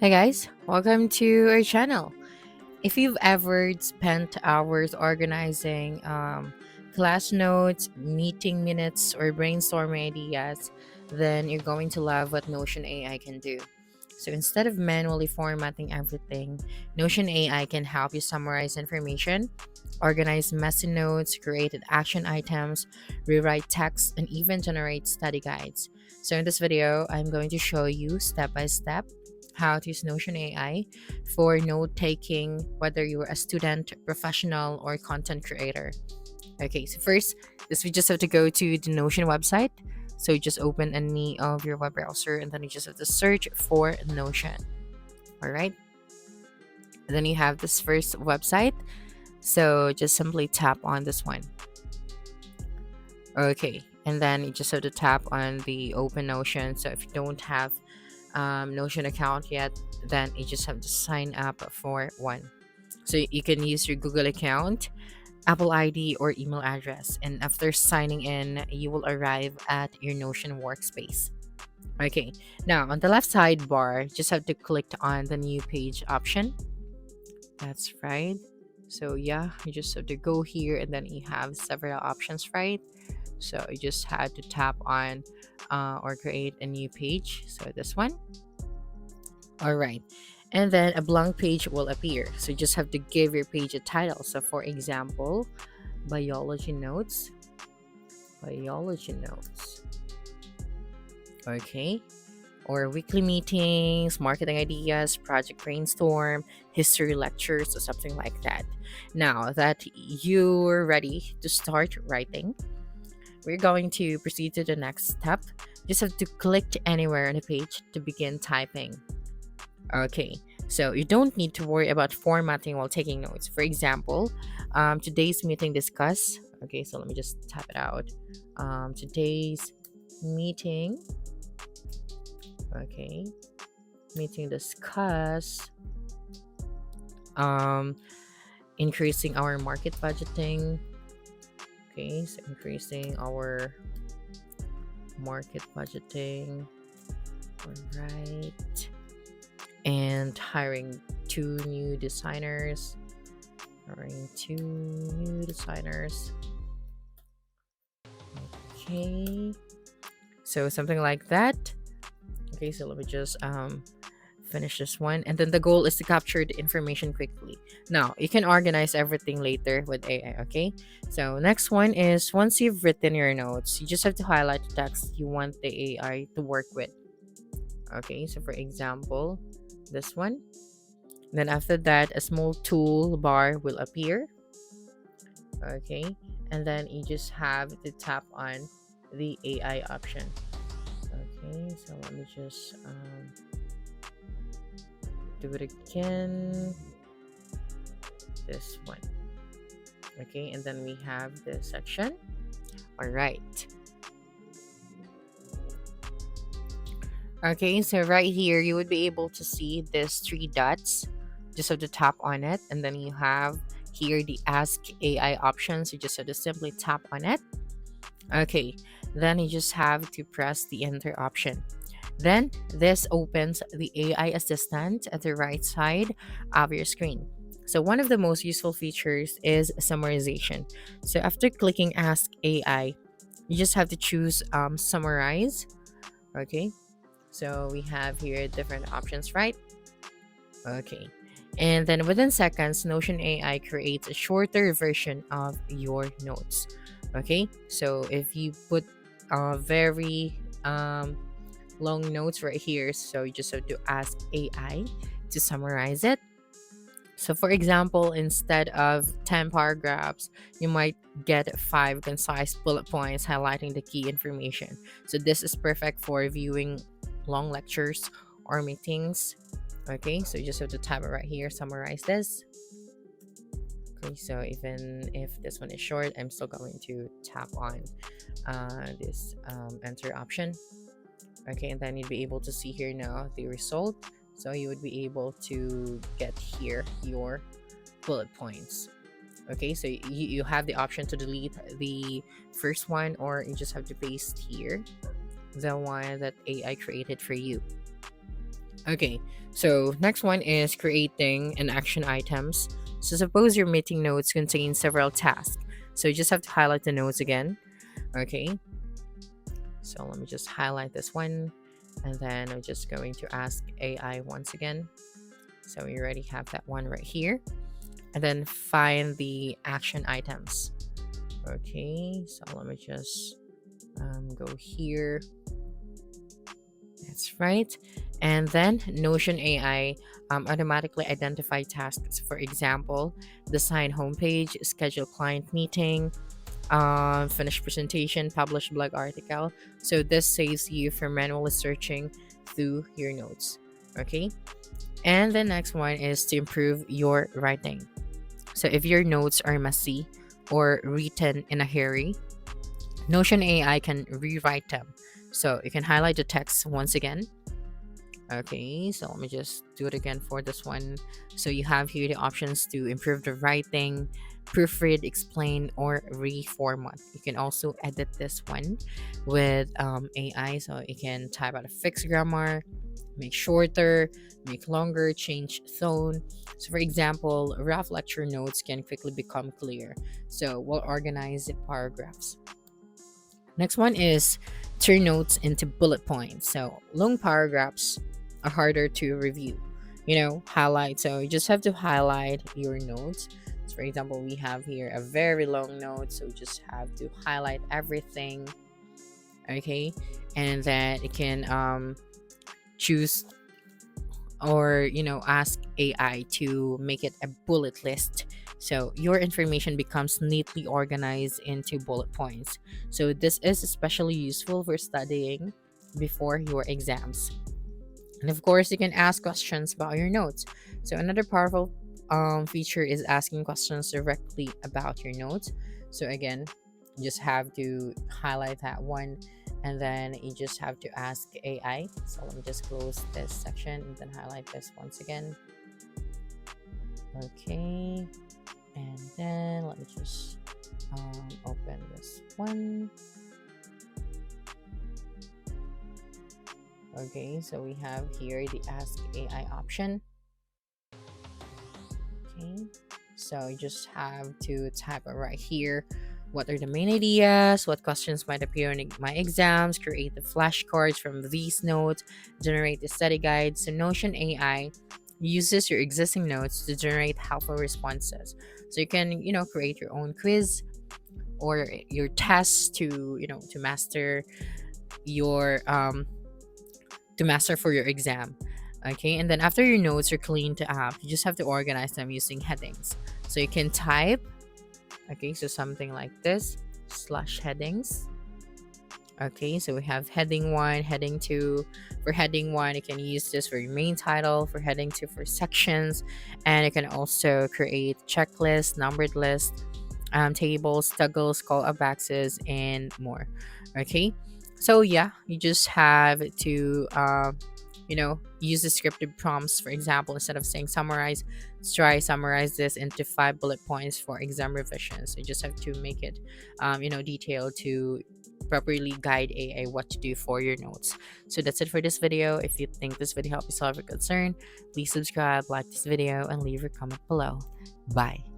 Hey guys, welcome to our channel. If you've ever spent hours organizing class notes, meeting minutes, or brainstorming ideas, then you're going to love what Notion AI can do. So instead of manually formatting everything, Notion AI can help you summarize information, organize messy notes, create action items, rewrite text, and even generate study guides. So in this video, I'm going to show you step by step how to use Notion AI for note taking, whether you're a student, professional, or content creator. Okay, so first, we just have to go to the Notion website. So you just open any of your web browser and then you just have to search for Notion. All right. And then you have this first website. So just simply tap on this one. Okay. And then you just have to tap on the open Notion. So if you don't have Notion account yet, then you just have to sign up for one. So you can use your Google account, Apple ID, or email address. And after signing in, you will arrive at your Notion workspace. Okay, now on the left sidebar, just have to click on the new page option. That's right. So yeah, you just have to go here and then you have several options, right? So you just had to tap on or create a new page. So this one. All right. And then a blank page will appear. So you just have to give your page a title. So for example, biology notes. Biology notes. Okay. Or weekly meetings, marketing ideas, project brainstorm, history lectures, or something like that. Now that you're ready to start writing, we're going to proceed to the next step. Just have to click anywhere on the page to begin typing. Okay, so you don't need to worry about formatting while taking notes. For example, today's meeting discuss. Okay, so let me just type it out. Today's meeting. Okay, meeting discuss. Um, increasing our market budgeting. Okay, so increasing our market budgeting. All right. And hiring two new designers. Hiring two new designers. Okay. So something like that. Okay, so let me just finish this one. And then the goal is to capture the information quickly. Now, you can organize everything later with AI, okay? So next one is once you've written your notes, you just have to highlight the text you want the AI to work with. Okay, so for example, this one. Then after that, a small toolbar will appear. Okay, and then you just have to tap on the AI option. Okay, so let me just do it again. This one. Okay, and then we have the section. All right. Okay, so right here you would be able to see these three dots. Just have to tap on it, and then you have here the Ask AI options. You just have to simply tap on it. Okay, then you just have to press the Enter option. Then this opens the AI assistant at the right side of your screen. So one of the most useful features is summarization. So after clicking Ask AI, you just have to choose Summarize. Okay, so we have here different options, right? Okay. And then within seconds, Notion AI creates a shorter version of your notes. Okay. So if you put very long notes right here, so you just have to ask AI to summarize it. So, for example, instead of 10 paragraphs, you might get 5 concise bullet points highlighting the key information. So, this is perfect for viewing long lectures or meetings. Okay, so you just have to type it right here, summarize this. Okay, so even if this one is short, I'm still going to tap on this enter option. Okay, and then you'd be able to see here now the result. So you would be able to get here your bullet points. Okay, so you have the option to delete the first one, or you just have to paste here the one that AI created for you. Okay, so next one is creating an action items. So suppose your meeting notes contain several tasks. So you just have to highlight the notes again. Okay, so let me just highlight this one, and then I'm just going to ask AI once again. So we already have that one right here. And then find the action items. Okay, so let me just go here. That's right. And then Notion AI automatically identify tasks. For example, design homepage, schedule client meeting, finish presentation, publish blog article. So this saves you from manually searching through your notes. Okay. And the next one is to improve your writing. So if your notes are messy or written in a hurry, Notion AI can rewrite them. So you can highlight the text once again. Okay, so let me just do it again for this one. So you have here the options to improve the writing, proofread, explain, or reformat. You can also edit this one with AI. So you can type out a fixed grammar, make shorter, make longer, change tone. So for example, rough lecture notes can quickly become clear. So we'll organize the paragraphs. Next one is turn notes into bullet points. So long paragraphs are harder to review. Highlight. So you just have to highlight your notes. So for example, we have here a very long note, so you just have to highlight everything. Okay, and then you can choose or ask AI to make it a bullet list, so your information becomes neatly organized into bullet points. So this is especially useful for studying before your exams. And of course, you can ask questions about your notes. So another powerful feature is asking questions directly about your notes. So again, you just have to highlight that one, and then you just have to ask AI. So let me just close this section and then highlight this once again. Okay, and then let me just open this one. Okay, so we have here the ask AI option. Okay, so you just have to type it right here. What are the main ideas? What questions might appear in my exams? Create the flashcards from these notes. Generate the study guide. So Notion AI uses your existing notes to generate helpful responses. So you can, create your own quiz or your tests to master your to master for your exam. Okay, and then after your notes are cleaned up, you just have to organize them using headings. So you can type, okay, so something like this, slash headings. Okay, so we have heading 1, heading 2. For heading 1, you can use this for your main title. For heading 2, for sections. And you can also create checklist, numbered list, tables, toggles, call up boxes, and more. Okay, so yeah, you just have to use descriptive prompts. For example, instead of saying summarize, try summarize this into 5 bullet points for exam revision. So you just have to make it detailed to properly guide AI what to do for your notes. So that's it for this video. If you think this video helped you solve your concern, please subscribe, like this video, and leave your comment below. Bye.